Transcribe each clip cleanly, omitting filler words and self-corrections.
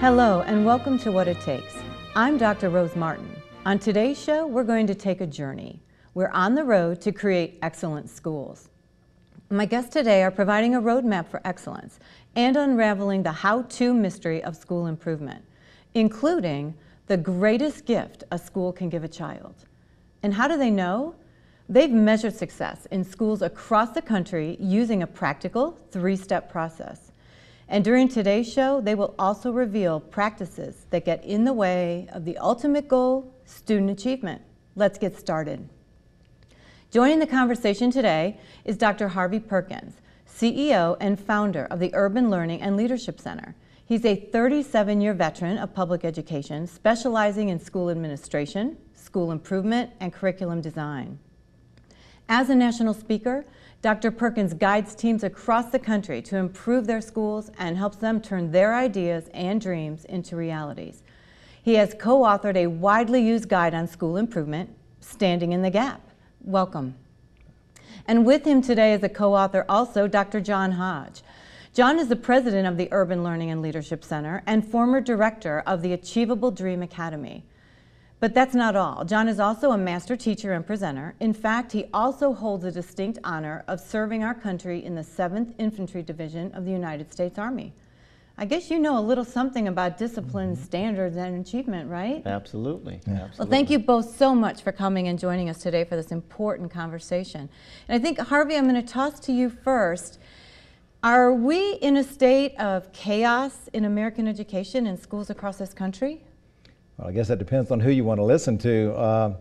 Hello and welcome to What It Takes. I'm Dr. Rose Martin. On today's show, we're going to take a journey. We're on the road to create excellent schools. My guests today are providing a roadmap for excellence and unraveling the how-to mystery of school improvement, including the greatest gift a school can give a child. And how do they know? They've measured success in schools across the country using a practical three-step process. And during today's show, they will also reveal practices that get in the way of the ultimate goal, student achievement. Let's get started. Joining the conversation today is Dr. Havey Perkins, CEO and founder of the Urban Learning and Leadership Center. He's a 37-year veteran of public education, specializing in school administration, school improvement, and curriculum design. As a national speaker, Dr. Perkins guides teams across the country to improve their schools and helps them turn their ideas and dreams into realities. He has co-authored a widely used guide on school improvement, Standing in the Gap. Welcome. And with him today is a co-author also, Dr. John Hodge. John is the president of the Urban Learning and Leadership Center and former director of the Achievable Dream Academy. But that's not all. John is also a master teacher and presenter. In fact, he also holds a distinct honor of serving our country in the 7th Infantry Division of the United States Army. I guess you know a little something about discipline, standards, and achievement, right? Absolutely. Absolutely. Well, thank you both so much for coming and joining us today for this important conversation. And I think, Havey, I'm going to toss to you first. Are we in a state of chaos in American education in schools across this country? Well, I guess that depends on who you want to listen to.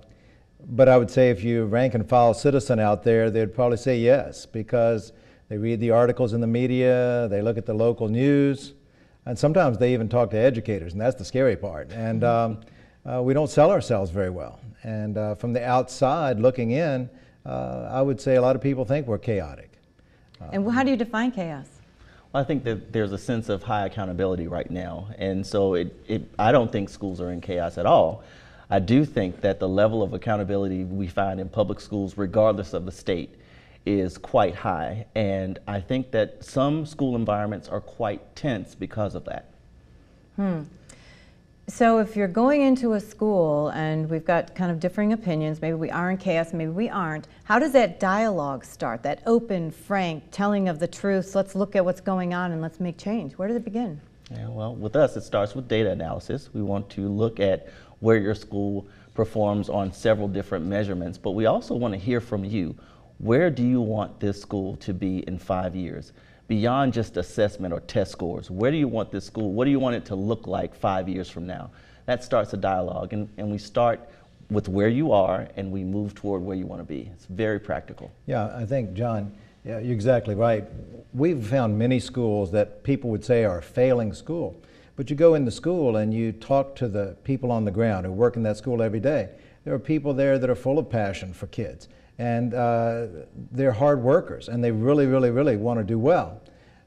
But I would say if you rank and file citizen out there, they'd probably say yes, because they read the articles in the media, they look at the local news, and sometimes they even talk to educators, and that's the scary part. And we don't sell ourselves very well. And from the outside looking in, I would say a lot of people think we're chaotic. And how do you define chaos? Well, I think that there's a sense of high accountability right now, and so I don't think schools are in chaos at all. I do think that the level of accountability we find in public schools, regardless of the state, is quite high, and I think that some school environments are quite tense because of that. So if you're going into a school and we've got kind of differing opinions, maybe we are in chaos, maybe we aren't, how does that dialogue start, that open, frank, telling of the truth, let's look at what's going on and let's make change? Where does it begin? Yeah, well, with us, it starts with data analysis. We want to look at where your school performs on several different measurements, but we also want to hear from you. Where do you want this school to be in 5 years? Beyond just assessment or test scores, where do you want this school, what do you want it to look like 5 years from now? That starts a dialogue, and we start with where you are and we move toward where you want to be. It's very practical. Yeah, I think, John, yeah, you're exactly right. We've found many schools that people would say are a failing school, but you go into school and you talk to the people on the ground who work in that school every day. There are people there that are full of passion for kids. And they're hard workers, and they really, really, really want to do well.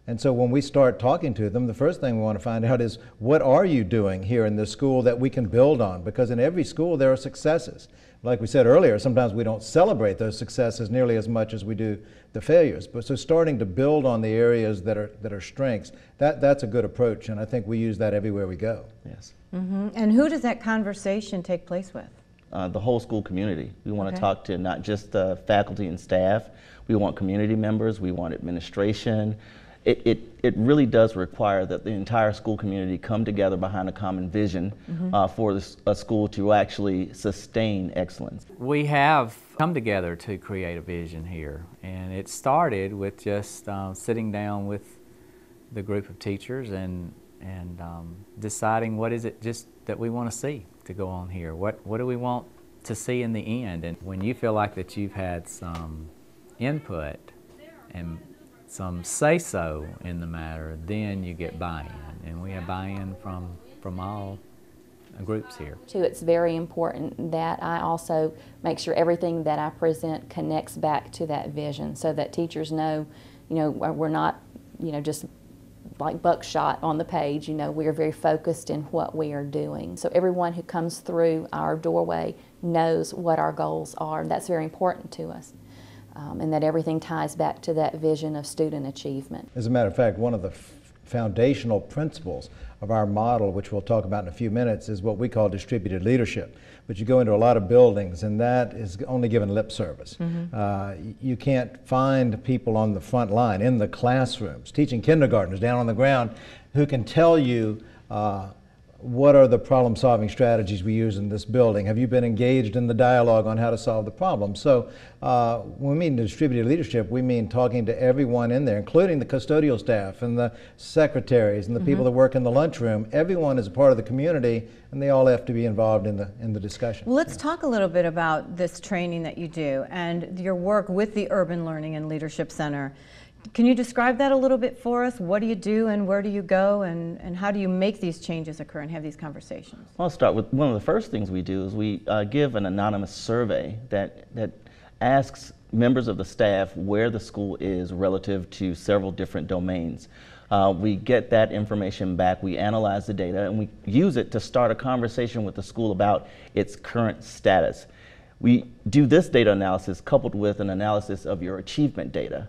And so when we start talking to them, the first thing we want to find out is, what are you doing here in this school that we can build on? Because in every school there are successes. Like we said earlier, sometimes we don't celebrate those successes nearly as much as we do the failures. But so starting to build on the areas that are strengths, that's a good approach, and I think we use that everywhere we go. Yes. And who does that conversation take place with? The whole school community. We want to talk to not just the faculty and staff. We want community members. We want administration. It really does require that the entire school community come together behind a common vision for a school to actually sustain excellence. We have come together to create a vision here, and it started with just sitting down with the group of teachers and deciding what is it just that we want to see to go on here. What do we want to see in the end? And when you feel like that you've had some input and some say-so in the matter, then you get buy-in. And we have buy-in from all groups here. It's very important that I also make sure everything that I present connects back to that vision, so that teachers know, we're not, just like buckshot on the page. We are very focused in what we are doing. So everyone who comes through our doorway knows what our goals are. That's very important to us. And that everything ties back to that vision of student achievement. As a matter of fact, one of the foundational principles of our model, which we'll talk about in a few minutes, is what we call distributed leadership. But you go into a lot of buildings and that is only given lip service. You can't find people on the front line, in the classrooms, teaching kindergartners down on the ground, who can tell you what are the problem-solving strategies we use in this building? Have you been engaged in the dialogue on how to solve the problem? So when we mean distributed leadership, we mean talking to everyone in there, including the custodial staff and the secretaries and the people that work in the lunchroom. Everyone is a part of the community, and they all have to be involved in the discussion. Well, let's talk a little bit about this training that you do and your work with the Urban Learning and Leadership Center. Can you describe that a little bit for us? What do you do and where do you go, and how do you make these changes occur and have these conversations? I'll start with one of the first things we do is we give an anonymous survey that asks members of the staff where the school is relative to several different domains. We get that information back, we analyze the data, and we use it to start a conversation with the school about its current status. We do this data analysis coupled with an analysis of your achievement data.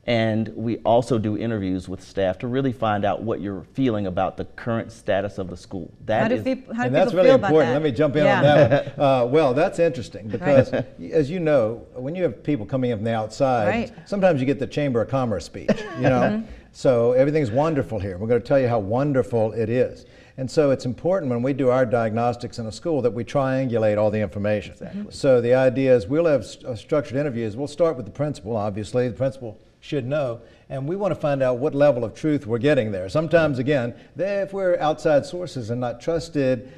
And we also do interviews with staff to really find out what you're feeling about the current status of the school. How do people and that's really feel about important. that? Let me jump in on that one. Well, that's interesting because, as you know, when you have people coming in from the outside, sometimes you get the Chamber of Commerce speech, you know. So everything's wonderful here. We're going to tell you how wonderful it is. And so it's important when we do our diagnostics in a school that we triangulate all the information. So the idea is we'll have structured interviews. We'll start with the principal, obviously. The principal should know, and we want to find out what level of truth we're getting there. Sometimes, again, if we're outside sources and not trusted,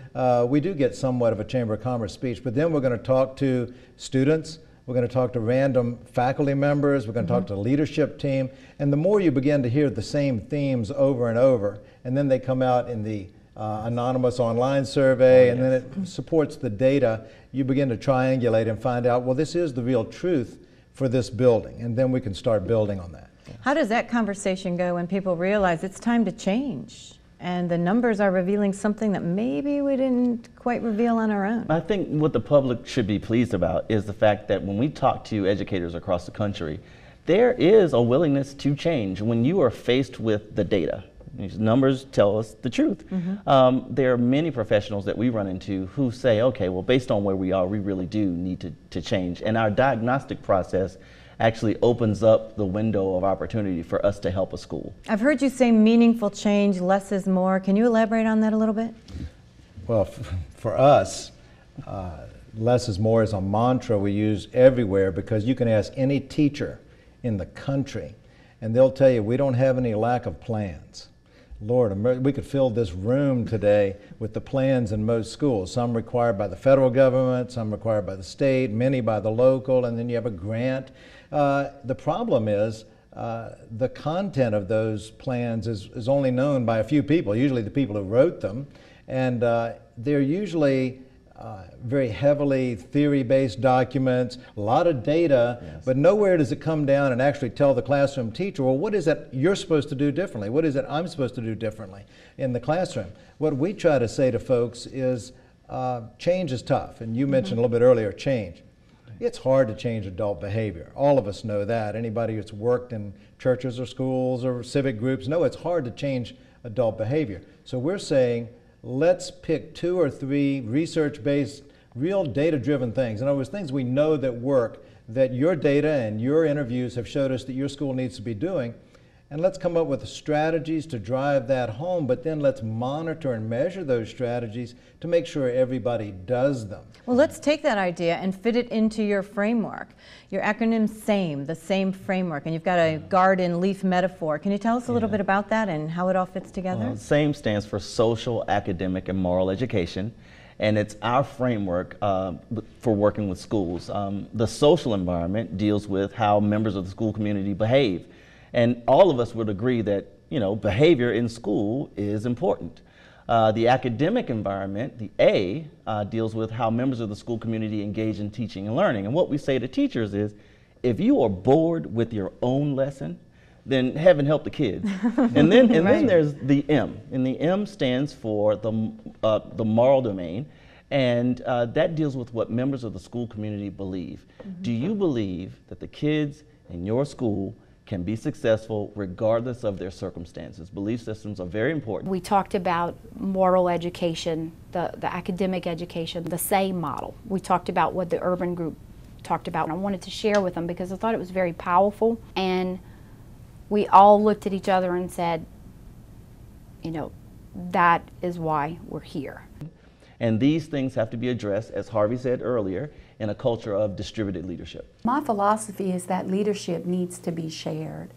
we do get somewhat of a Chamber of Commerce speech, but then we're going to talk to students, we're going to talk to random faculty members, we're going to talk to the leadership team, and the more you begin to hear the same themes over and over, and then they come out in the anonymous online survey, and then it supports the data, you begin to triangulate and find out, well, this is the real truth for this building, and then we can start building on that. How does that conversation go when people realize it's time to change and the numbers are revealing something that maybe we didn't quite reveal on our own? I think what the public should be pleased about is the fact that when we talk to educators across the country, there is a willingness to change when you are faced with the data. These numbers tell us the truth. There are many professionals that we run into who say, okay, well, based on where we are, we really do need to change. And our diagnostic process actually opens up the window of opportunity for us to help a school. I've heard you say meaningful change, less is more. Can you elaborate on that a little bit? Well, for us, less is more is a mantra we use everywhere, because you can ask any teacher in the country and they'll tell you we don't have any lack of plans. Lord, we could fill this room today with the plans in most schools, some required by the federal government, some required by the state, many by the local, and then you have a grant. The problem is the content of those plans is only known by a few people, usually the people who wrote them, and they're usually very heavily theory-based documents, a lot of data, but nowhere does it come down and actually tell the classroom teacher, well, what is it you're supposed to do differently? What is it I'm supposed to do differently in the classroom? What we try to say to folks is change is tough, and you mentioned a little bit earlier change. It's hard to change adult behavior. All of us know that. Anybody who's worked in churches or schools or civic groups know it's hard to change adult behavior. So we're saying, let's pick 2 or 3 research-based, real data-driven things. In other words, things we know that work, that your data and your interviews have showed us that your school needs to be doing. And let's come up with strategies to drive that home, but then let's monitor and measure those strategies to make sure everybody does them. Well, let's take that idea and fit it into your framework. Your acronym SAME, the SAME framework, and you've got a garden leaf metaphor. Can you tell us a little bit about that and how it all fits together? SAME stands for Social, Academic, and Moral Education, and it's our framework for working with schools. The social environment deals with how members of the school community behave. And all of us would agree that, you know, behavior in school is important. The academic environment, the A, deals with how members of the school community engage in teaching and learning. And what we say to teachers is, if you are bored with your own lesson, then heaven help the kids. And then there's the M, and the M stands for the moral domain, and that deals with what members of the school community believe. Do you believe that the kids in your school can be successful regardless of their circumstances. Belief systems are very important. We talked about moral education, the academic education, the SAME model. We talked about what the urban group talked about, and I wanted to share with them because I thought it was very powerful. And we all looked at each other and said, you know, that is why we're here. And these things have to be addressed, as Harvey said earlier, in a culture of distributed leadership. My philosophy is that leadership needs to be shared,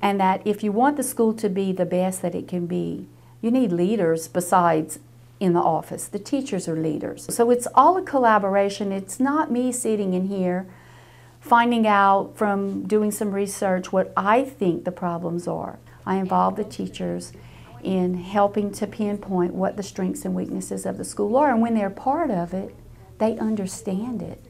and that if you want the school to be the best that it can be, you need leaders besides in the office. The teachers are leaders. So it's all a collaboration. It's not me sitting in here finding out from doing some research what I think the problems are. I involve the teachers in helping to pinpoint what the strengths and weaknesses of the school are, and when they're part of it, they understand it.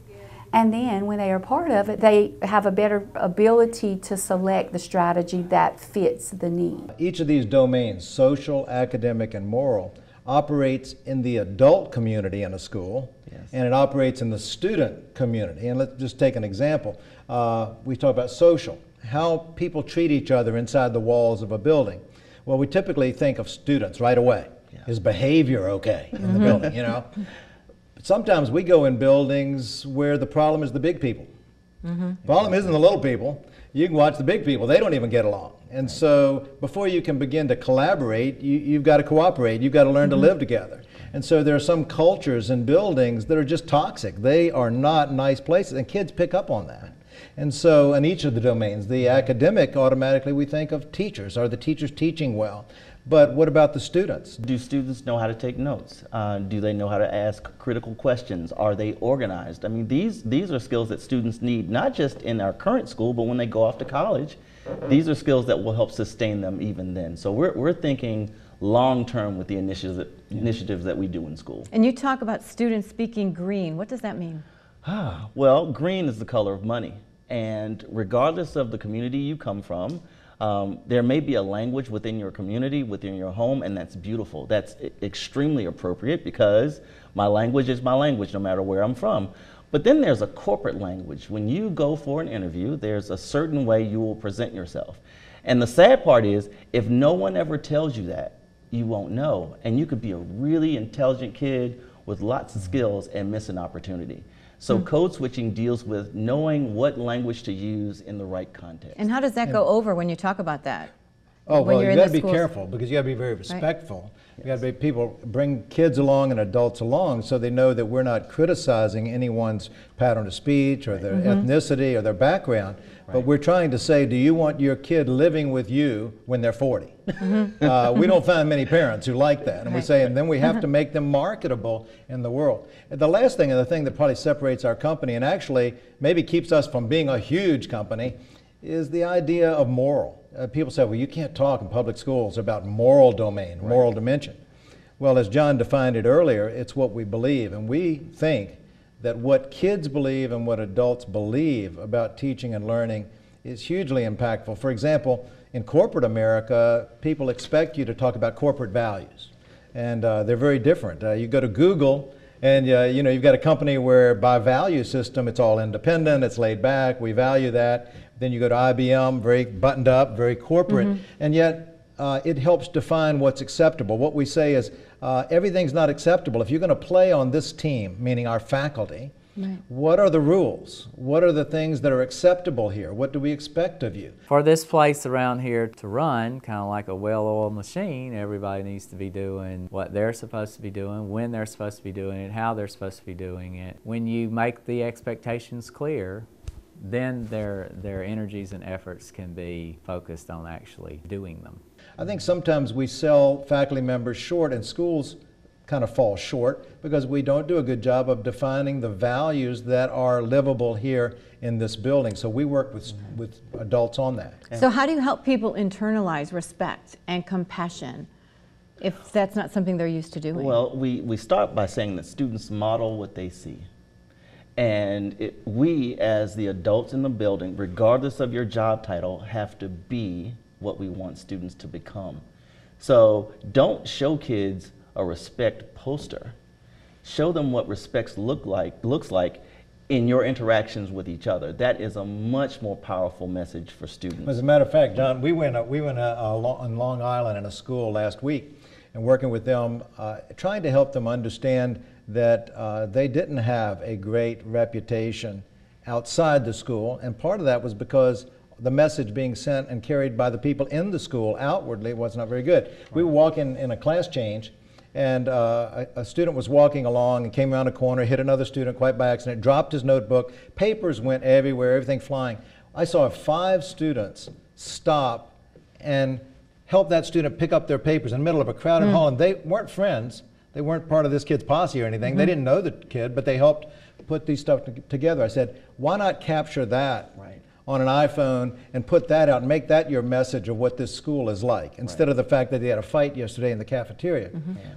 And then when they are part of it, they have a better ability to select the strategy that fits the need. Each of these domains, social, academic, and moral, operates in the adult community in a school, yes, and it operates in the student community. And let's just take an example. We talk about social, how people treat each other inside the walls of a building. Well, we typically think of students right away. Yeah. Is behavior okay in the building, you know? But sometimes we go in buildings where the problem is the big people. The problem isn't the little people. You can watch the big people. They don't even get along. And so before you can begin to collaborate, you've got to cooperate. You've got to learn to live together. And so there are some cultures in buildings that are just toxic. They are not nice places, and kids pick up on that. And so in each of the domains, the academic, automatically we think of teachers. Are the teachers teaching well? But what about the students? Do students know how to take notes? Do they know how to ask critical questions? Are they organized? I mean, these are skills that students need, not just in our current school, but when they go off to college. These are skills that will help sustain them even then. So we're thinking long-term with the initiatives that we do in school. And you talk about students speaking green. What does that mean? Well, green is the color of money. And regardless of the community you come from, there may be a language within your community, within your home, and that's beautiful. That's extremely appropriate because my language is my language no matter where I'm from. But then there's a corporate language. When you go for an interview, there's a certain way you will present yourself. And the sad part is, if no one ever tells you that, you won't know. And you could be a really intelligent kid with lots of skills and miss an opportunity. So code switching deals with knowing what language to use in the right context. And how does that go over when you talk about that? Oh, when well, you're you in got to the be schools? careful because you got to be very respectful. Right. You got to be, people bring kids along and adults along so they know that we're not criticizing anyone's pattern of speech or their ethnicity or their background, but we're trying to say, do you want your kid living with you when they're 40? We don't find many parents who like that, and we say, and then we have to make them marketable in the world. And the last thing, and the thing that probably separates our company and actually maybe keeps us from being a huge company, is the idea of moral. People say, well, you can't talk in public schools about moral domain, moral dimension. Well, as John defined it earlier, it's what we believe. And we think that what kids believe and what adults believe about teaching and learning is hugely impactful. For example, in corporate America, people expect you to talk about corporate values. And they're very different. You go to Google, and you know, you've got a company where by value system, it's all independent, it's laid back, we value that. Then you go to IBM, very buttoned up, very corporate, and yet it helps define what's acceptable. What we say is everything's not acceptable. If you're going to play on this team, meaning our faculty, what are the rules? What are the things that are acceptable here? What do we expect of you? For this place around here to run, kind of like a well-oiled machine, everybody needs to be doing what they're supposed to be doing, when they're supposed to be doing it, how they're supposed to be doing it. When you make the expectations clear, then their energies and efforts can be focused on actually doing them. I think sometimes we sell faculty members short, and schools kind of fall short because we don't do a good job of defining the values that are livable here in this building. So we work with adults on that. So how do you help people internalize respect and compassion if that's not something they're used to doing? Well, we start by saying that students model what they see. And we, as the adults in the building, regardless of your job title, have to be what we want students to become. So don't show kids a respect poster. Show them what respect looks like in your interactions with each other. That is a much more powerful message for students. As a matter of fact, John, we went on Long Island in a school last week and working with them, trying to help them understand that they didn't have a great reputation outside the school, and part of that was because the message being sent and carried by the people in the school outwardly was not very good. Right. We were walking in a class change, and a student was walking along and came around a corner, hit another student quite by accident, dropped his notebook, papers went everywhere, everything flying. I saw 5 students stop and help that student pick up their papers in the middle of a crowded hall, and they weren't friends. They weren't part of this kid's posse or anything. They didn't know the kid, but they helped put these stuff together. I said, why not capture that on an iPhone and put that out and make that your message of what this school is like, instead of the fact that they had a fight yesterday in the cafeteria.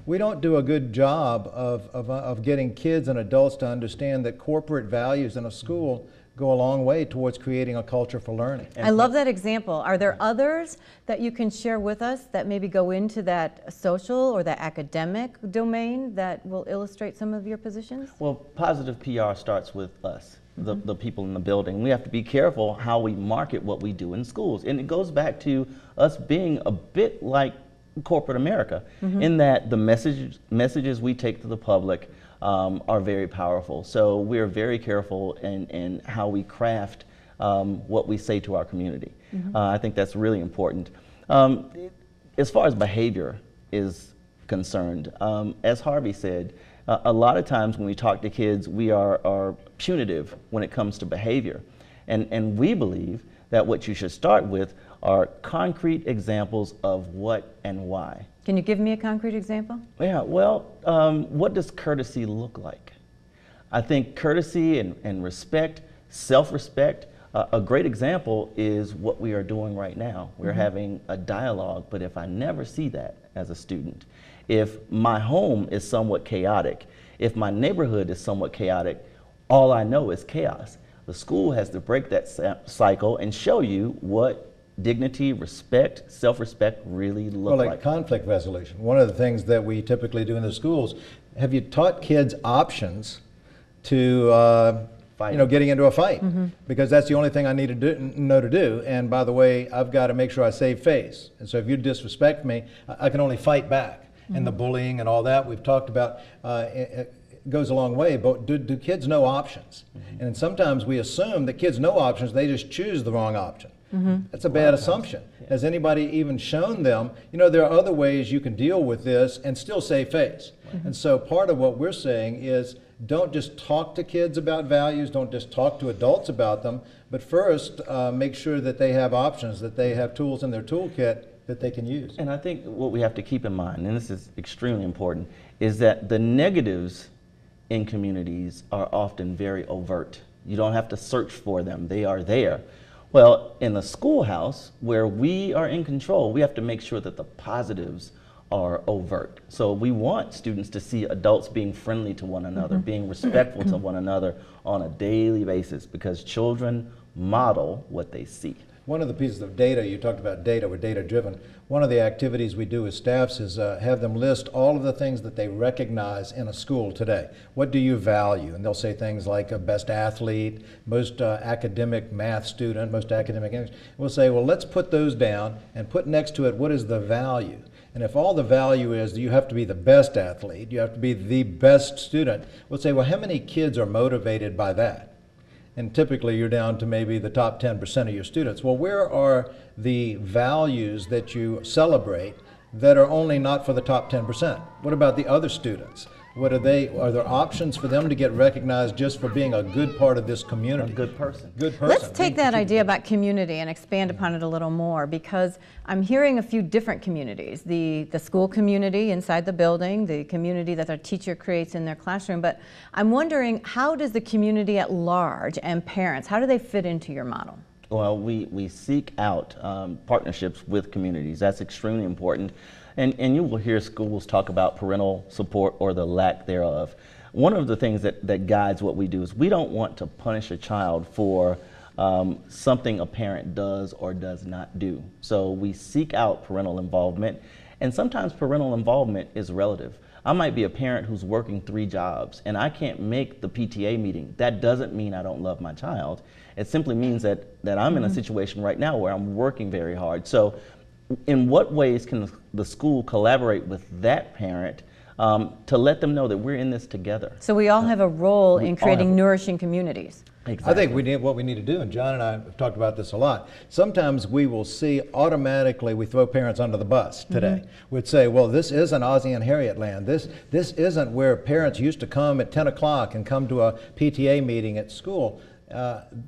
We don't do a good job of getting kids and adults to understand that corporate values in a school go a long way towards creating a culture for learning. I love that example. Are there others that you can share with us that maybe go into that social or that academic domain that will illustrate some of your positions? Well, positive PR starts with us, the people in the building. We have to be careful how we market what we do in schools. And it goes back to us being a bit like corporate America, in that the messages we take to the public are very powerful. So we're very careful in how we craft what we say to our community. I think that's really important. As far as behavior is concerned, as Harvey said, a lot of times when we talk to kids, we are punitive when it comes to behavior. And we believe that what you should start with are concrete examples of what and why. Can you give me a concrete example? Yeah, well, what does courtesy look like? I think courtesy and respect, self-respect, a great example is what we are doing right now. We're having a dialogue, but if I never see that as a student, if my home is somewhat chaotic, if my neighborhood is somewhat chaotic, all I know is chaos. The school has to break that cycle and show you what dignity, respect, self-respect really look like. Well, like conflict resolution. One of the things that we typically do in the schools, have you taught kids options to getting into a fight? Because that's the only thing I need to know to do. And by the way, I've got to make sure I save face. And so if you disrespect me, I can only fight back. And the bullying and all that we've talked about it goes a long way, but do kids know options? And sometimes we assume that kids know options, they just choose the wrong option. That's a bad assumption. Has anybody even shown them, there are other ways you can deal with this and still save face? And so part of what we're saying is, don't just talk to kids about values, don't just talk to adults about them, but first make sure that they have options, that they have tools in their toolkit that they can use. And I think what we have to keep in mind, and this is extremely important, is that the negatives in communities are often very overt. You don't have to search for them, they are there. Well, in the schoolhouse, where we are in control, we have to make sure that the positives are overt. So we want students to see adults being friendly to one another, being respectful to one another on a daily basis, because children model what they see. One of the pieces of data, you talked about data, we're data driven. One of the activities we do with staffs is have them list all of the things that they recognize in a school today. What do you value? And they'll say things like a best athlete, most academic math student, most academic English. We'll say, well, let's put those down and put next to it, what is the value? And if all the value is that you have to be the best athlete, you have to be the best student, we'll say, well, how many kids are motivated by that? And typically you're down to maybe the top 10% of your students. Well, where are the values that you celebrate that are only not for the top 10%? What about the other students? What are there options for them to get recognized just for being a good part of this community? A good person. Good person. Let's take that idea about community and expand upon it a little more, because I'm hearing a few different communities. The school community inside the building, the community that their teacher creates in their classroom, but I'm wondering, how does the community at large and parents, how do they fit into your model? Well, we seek out partnerships with communities. That's extremely important. And you will hear schools talk about parental support or the lack thereof. One of the things that guides what we do is we don't want to punish a child for something a parent does or does not do. So we seek out parental involvement, and sometimes parental involvement is relative. I might be a parent who's working 3 jobs and I can't make the PTA meeting. That doesn't mean I don't love my child. It simply means that I'm in a situation right now where I'm working very hard. So in what ways can the school collaborate with that parent to let them know that we're in this together? So we all have a role in creating nourishing communities. Exactly. I think what we need to do, and John and I have talked about this a lot, sometimes we will see automatically we throw parents under the bus today. We'd say, well, this isn't Ozzie and Harriet land. This isn't where parents used to come at 10 o'clock and come to a PTA meeting at school.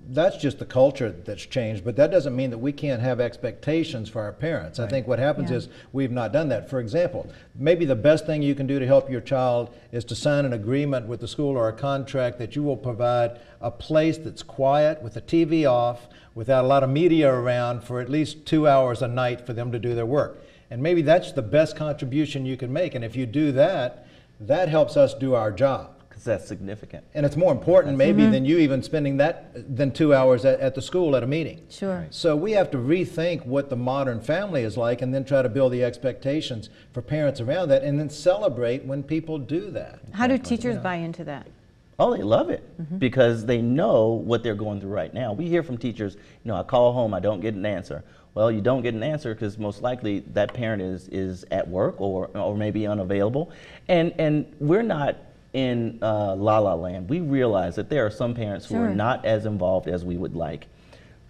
That's just the culture that's changed, but that doesn't mean that we can't have expectations for our parents. I think what happens is we've not done that. For example, maybe the best thing you can do to help your child is to sign an agreement with the school or a contract that you will provide a place that's quiet with the TV off, without a lot of media around, for at least 2 hours a night for them to do their work. And maybe that's the best contribution you can make, and if you do that, that helps us do our job. That's significant. And it's more important maybe than you even spending than 2 hours at the school at a meeting. Sure. So we have to rethink what the modern family is like and then try to build the expectations for parents around that and then celebrate when people do that. How do teachers buy into that? Oh, they love it because they know what they're going through right now. We hear from teachers, I call home, I don't get an answer. Well, you don't get an answer because most likely that parent is at work or maybe unavailable. And we're not in la-la land. We realize that there are some parents who are not as involved as we would like.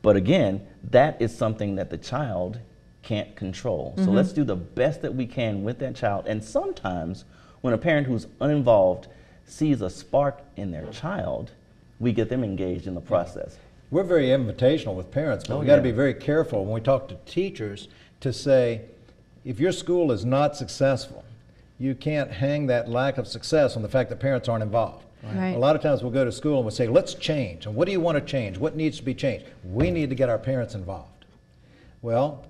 But again, that is something that the child can't control. So let's do the best that we can with that child. And sometimes when a parent who's uninvolved sees a spark in their child, we get them engaged in the process. We're very invitational with parents, but we've got to be very careful when we talk to teachers to say, if your school is not successful, you can't hang that lack of success on the fact that parents aren't involved. Right. A lot of times we'll go to school and we'll say, let's change. And what do you want to change? What needs to be changed? We need to get our parents involved. Well,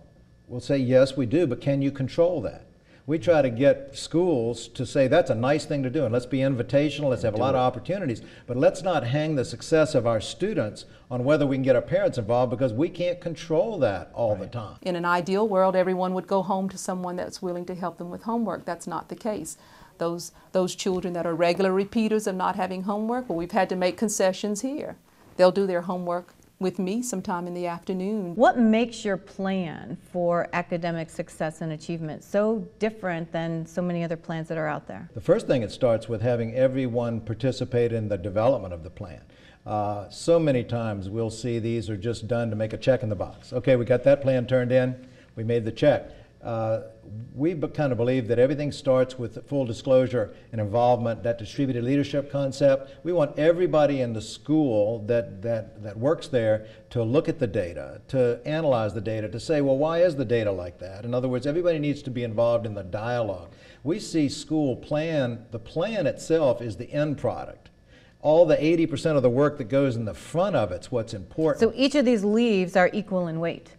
we'll say, yes, we do, but can you control that? We try to get schools to say that's a nice thing to do, and let's be invitational, let's have a lot of opportunities, but let's not hang the success of our students on whether we can get our parents involved, because we can't control that all the time. In an ideal world, everyone would go home to someone that's willing to help them with homework. That's not the case. Those children that are regular repeaters of not having homework, well, we've had to make concessions here. They'll do their homework with me sometime in the afternoon. What makes your plan for academic success and achievement so different than so many other plans that are out there? The first thing, it starts with having everyone participate in the development of the plan. So many times we'll see these are just done to make a check in the box. Okay, we got that plan turned in, we made the check. We kind of believe that everything starts with full disclosure and involvement, that distributed leadership concept. We want everybody in the school that works there to look at the data, to analyze the data, to say, well, why is the data like that? In other words, everybody needs to be involved in the dialogue. We see school plan, the plan itself is the end product. All the 80% of the work that goes in the front of it's what's important. So each of these leaves are equal in weight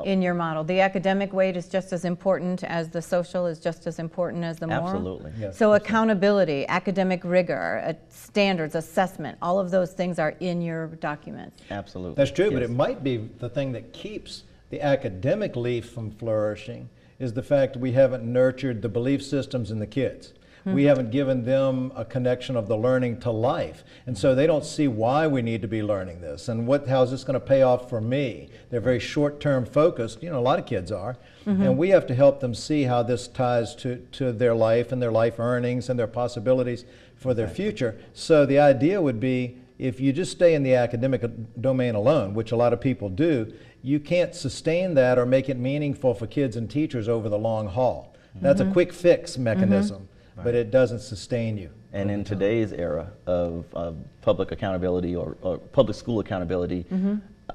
in your model. The academic weight is just as important as the social, is just as important as the moral? Absolutely. Yes, so accountability, academic rigor, standards, assessment, all of those things are in your documents. Absolutely. That's true, but it might be the thing that keeps the academic leaf from flourishing is the fact that we haven't nurtured the belief systems in the kids. We haven't given them a connection of the learning to life. And so they don't see why we need to be learning this and how is this going to pay off for me. They're very short-term focused, a lot of kids are. And we have to help them see how this ties to their life and their life earnings and their possibilities for their future. So the idea would be, if you just stay in the academic domain alone, which a lot of people do, you can't sustain that or make it meaningful for kids and teachers over the long haul. That's a quick fix mechanism. But it doesn't sustain you. And in today's era of public accountability or public school accountability,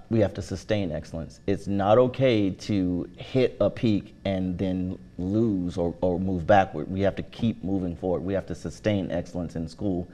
we have to sustain excellence. It's not okay to hit a peak and then lose or move backward. We have to keep moving forward. We have to sustain excellence in school.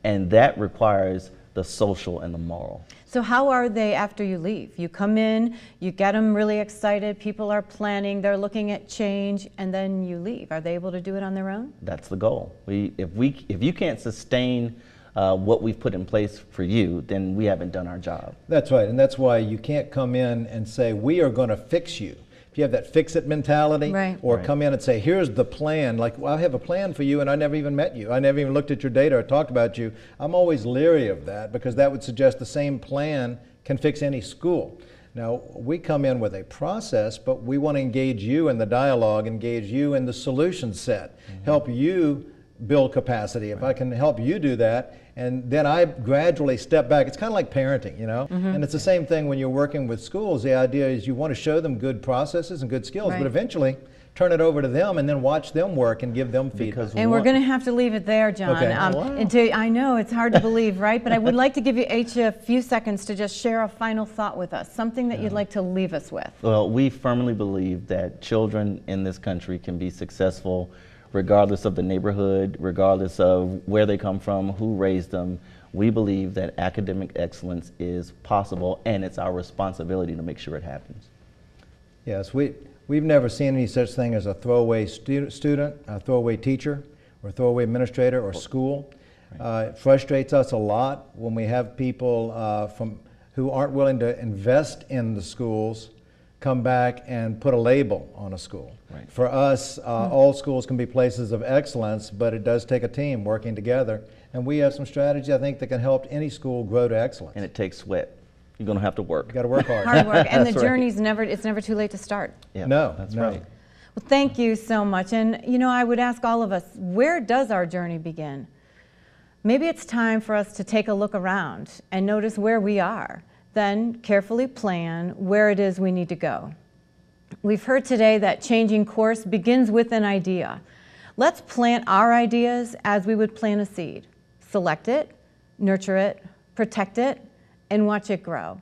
And that requires the social and the moral. So how are they after you leave? You come in, you get them really excited, people are planning, they're looking at change, and then you leave. Are they able to do it on their own? That's the goal. If you can't sustain what we've put in place for you, then we haven't done our job. That's right, and that's why you can't come in and say, we are going to fix you. if you have that fix-it mentality, Right. or Right. come in and say, here's the plan, like, well, I have a plan for you and I never even met you. I never even looked at your data or talked about you. I'm always leery of that because that would suggest the same plan can fix any school. Now, we come in with a process, but we want to engage you in the dialogue, engage you in the solution set, help you build capacity. If I can help you do that, and then I gradually step back. It's kind of like parenting, you know? And it's the same thing when you're working with schools. The idea is you want to show them good processes and good skills, Right. but eventually turn it over to them and then watch them work and give them feedback. Because And we're going to have to leave it there, John. Okay. Wow. I know it's hard to believe, right? But I would like to give you each a few seconds to just share a final thought with us, something that you'd like to leave us with. Well, we firmly believe that children in this country can be successful regardless of the neighborhood, regardless of where they come from, who raised them. We believe that academic excellence is possible, and it's our responsibility to make sure it happens. Yes, we've never seen any such thing as a throwaway student, a throwaway teacher, or a throwaway administrator or school. It frustrates us a lot when we have people who aren't willing to invest in the schools come back and put a label on a school. Right. For us, all schools can be places of excellence, but it does take a team working together. And we have some strategies, I think, that can help any school grow to excellence. And it takes sweat. You're going to have to work. You got to work hard. Hard work, and the That's right. journey's it's never too late to start. Yeah, No, that's no. right. Well, thank you so much. And you know, I would ask all of us, where does our journey begin? Maybe it's time for us to take a look around and notice where we are, then carefully plan where it is we need to go. We've heard today that changing course begins with an idea. Let's plant our ideas as we would plant a seed. Select it, nurture it, protect it, and watch it grow.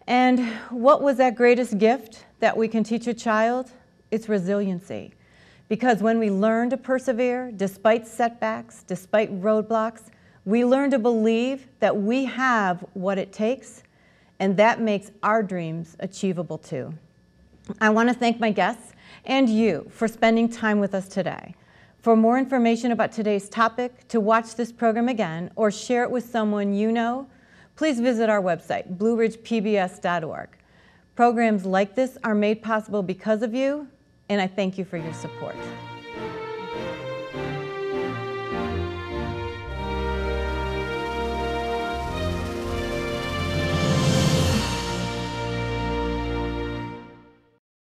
And what was that greatest gift that we can teach a child? It's resiliency. Because when we learn to persevere, despite setbacks, despite roadblocks, we learn to believe that we have what it takes, and that makes our dreams achievable too. I want to thank my guests and you for spending time with us today. For more information about today's topic, to watch this program again, or share it with someone you know, please visit our website, blueridgepbs.org. Programs like this are made possible because of you, and I thank you for your support.